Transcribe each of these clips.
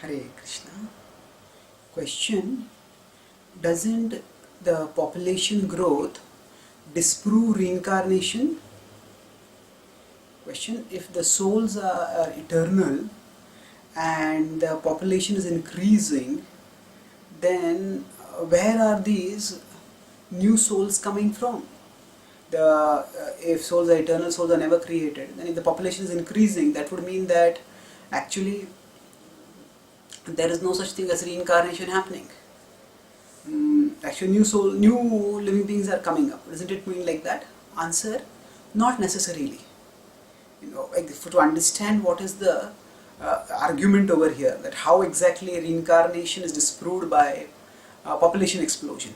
Hare Krishna. Question: doesn't the population growth disprove reincarnation? Question: if the souls are eternal and the population is increasing, then where are these new souls coming from? If souls are eternal, souls are never created, then if the population is increasing, that would mean that actually there is no such thing as reincarnation happening. Actually, new living beings are coming up. Doesn't it mean like that? Answer: not necessarily. To understand what is the argument over here, that how exactly reincarnation is disproved by population explosion.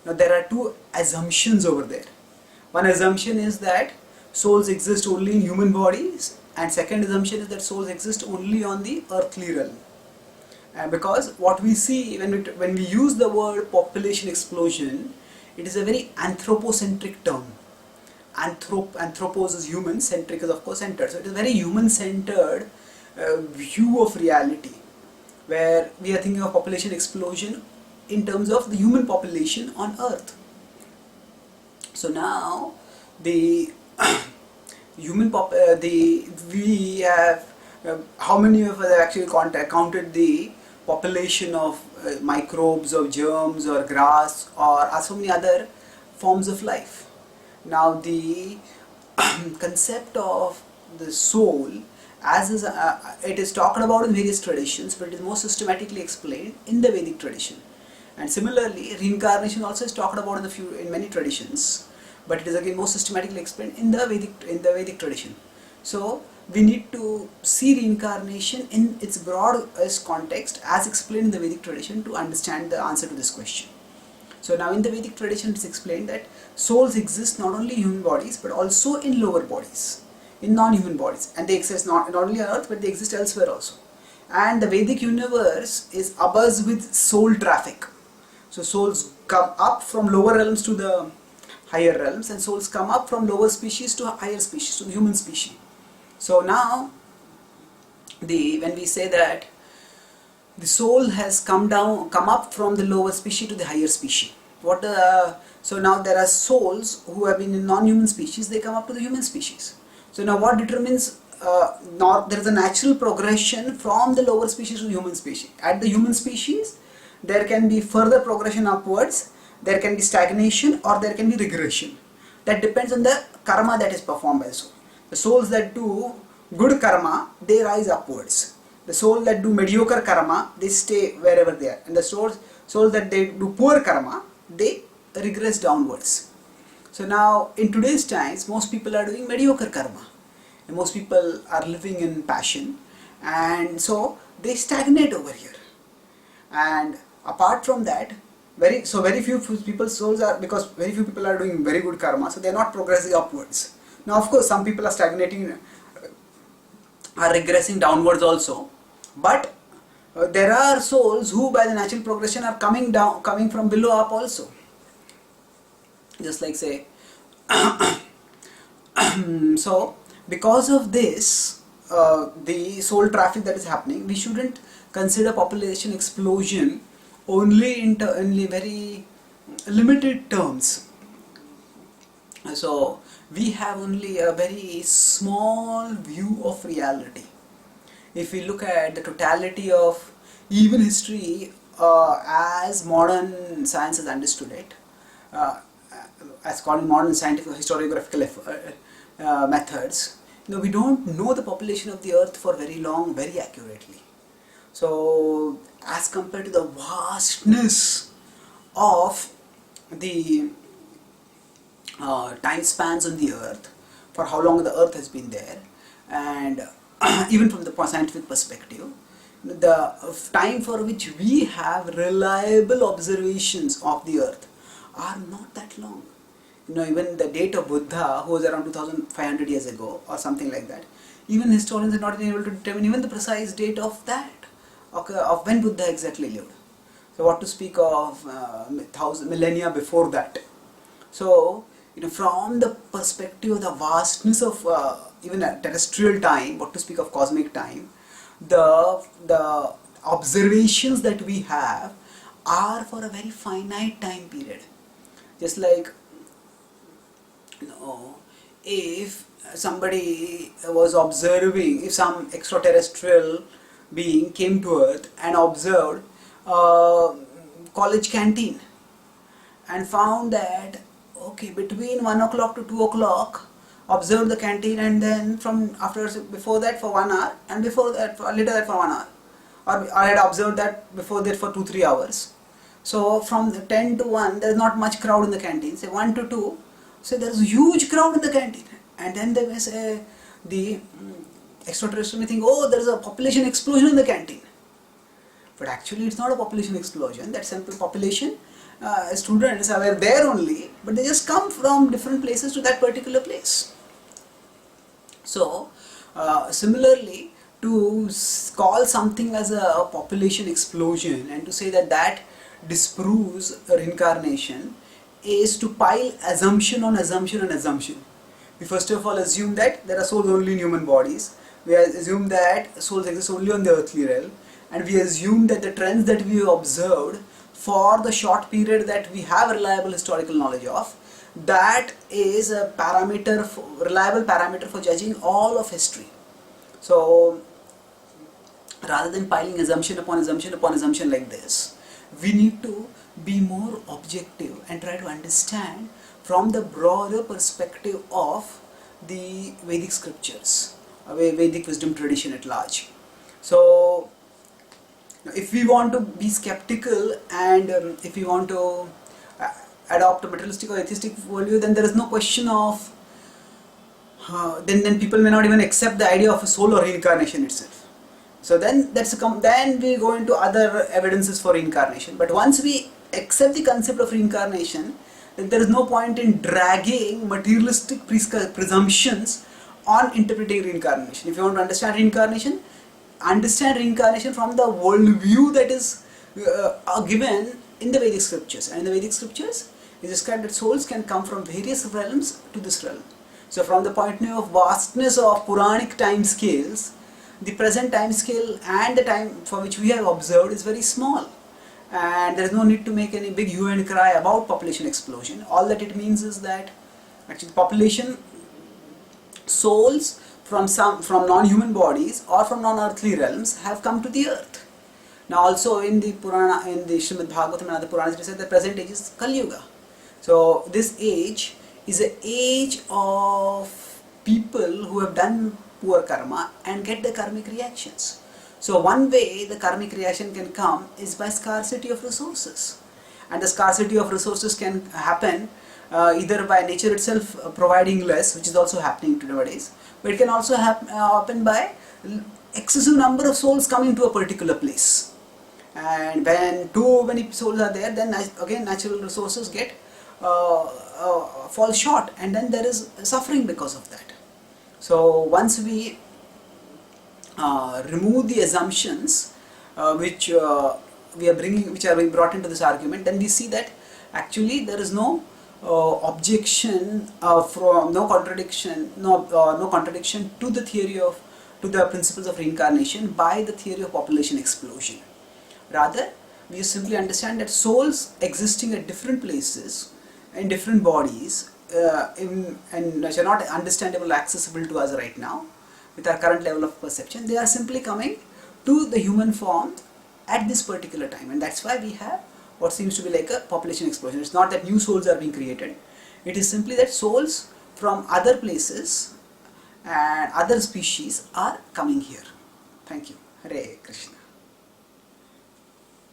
Now, there are two assumptions over there. One assumption is that souls exist only in human bodies, and second assumption is that souls exist only on the earthly realm. Because what we see when we use the word population explosion, it is a very anthropocentric term. Anthropos is human, centric is of course centered. So it is a very human-centered view of reality, where we are thinking of population explosion in terms of the human population on Earth. So now the we have how many of us have actually counted the population of microbes or germs or grass or so many other forms of life. Now the concept of the soul, as is, it is talked about in various traditions, but it is more systematically explained in the Vedic tradition. And similarly, reincarnation also is talked about in many traditions, but it is again more systematically explained in the Vedic tradition. So we need to see reincarnation in its broadest context as explained in the Vedic tradition to understand the answer to this question. So now in the Vedic tradition it is explained that souls exist not only in human bodies but also in lower bodies, in non-human bodies, and they exist not only on earth but they exist elsewhere also. And the Vedic universe is abuzz with soul traffic. So souls come up from lower realms to the higher realms, and souls come up from lower species to higher species, to the human species. So now when we say that the soul has come up from the lower species to the higher species. So now there are souls who have been in non-human species, they come up to the human species. So now what determines, there is a natural progression from the lower species to the human species. At the human species, there can be further progression upwards, there can be stagnation, or there can be regression. That depends on the karma that is performed by the soul. The souls that do good karma, they rise upwards. The souls that do mediocre karma, they stay wherever they are. And the souls that they do poor karma, they regress downwards. So now in today's times, most people are doing mediocre karma. And most people are living in passion, and so they stagnate over here. And apart from that, very few people's souls are, because very few people are doing very good karma, so they are not progressing upwards. Now of course some people are stagnating, are regressing downwards also, but there are souls who by the natural progression are coming from below up also. Just like say, so because of this, the soul traffic that is happening, we shouldn't consider population explosion only in very limited terms. So we have only a very small view of reality. If we look at the totality of even history as modern science has understood it, as called modern scientific historiographical methods, we don't know the population of the earth for very long, very accurately. So as compared to the vastness of the time spans on the earth, for how long the earth has been there, and even from the scientific perspective, the time for which we have reliable observations of the earth are not that long. Even the date of Buddha, who was around 2500 years ago or something like that, even historians are not been able to determine even the precise date of that, of when Buddha exactly lived. So what to speak of millennia before that. So from the perspective of the vastness of even a terrestrial time, what to speak of cosmic time, the observations that we have are for a very finite time period. Just like, if somebody was observing, if some extraterrestrial being came to Earth and observed a college canteen and found that, okay, between 1 o'clock to 2 o'clock, observed the canteen, and then from afterwards, before that for 1 hour, and before that, later that for 1 hour, or I had observed that before that for 2-3 hours. So from 10 to 1, there is not much crowd in the canteen. Say 1 to 2, so there is a huge crowd in the canteen, and then they may say, the extraterrestrial may think, oh, there is a population explosion in the canteen. But actually it's not a population explosion. That simple population, students are there only, but they just come from different places to that particular place. So similarly, to call something as a population explosion and to say that that disproves reincarnation is to pile assumption on assumption on assumption. We first of all assume that there are souls only in human bodies. We assume that souls exist only on the earthly realm, and we assume that the trends that we have observed for the short period that we have reliable historical knowledge of, that is a parameter, reliable parameter for judging all of history. So rather than piling assumption upon assumption upon assumption like this, we need to be more objective and try to understand from the broader perspective of the Vedic scriptures, Vedic wisdom tradition at large. So if we want to be skeptical and if we want to adopt a materialistic or atheistic worldview, then there is no question of then people may not even accept the idea of a soul or reincarnation itself. So then then we go into other evidences for reincarnation. But once we accept the concept of reincarnation, then there is no point in dragging materialistic presumptions on interpreting reincarnation. If you want to understand reincarnation from the worldview that is given in the Vedic scriptures. And in the Vedic scriptures, it is described that souls can come from various realms to this realm. So from the point of view of vastness of Puranic time scales, the present time scale and the time for which we have observed is very small. And there is no need to make any big hue and cry about population explosion. All that it means is that actually population, souls from non-human bodies or from non-earthly realms have come to the earth. Now also in the Purana, in the Srimad Bhagavatam and other Puranas, it says the present age is Kali Yuga. So this age is an age of people who have done poor karma and get the karmic reactions. So one way the karmic reaction can come is by scarcity of resources, and the scarcity of resources can happen either by nature itself providing less, which is also happening nowadays, but it can also happen by excessive number of souls coming to a particular place. And when too many souls are there, then again natural resources get fall short, and then there is suffering because of that. So once we remove the assumptions which we are bringing, which are being brought into this argument, then we see that actually there is no objection from no contradiction to the theory of the principles of reincarnation by the theory of population explosion. Rather, we simply understand that souls existing at different places in different bodies and which are not understandable, accessible to us right now with our current level of perception, they are simply coming to the human form at this particular time, and that's why we have what seems to be like a population explosion. It's not that new souls are being created, it is simply that souls from other places and other species are coming here. Thank you. Hare Krishna.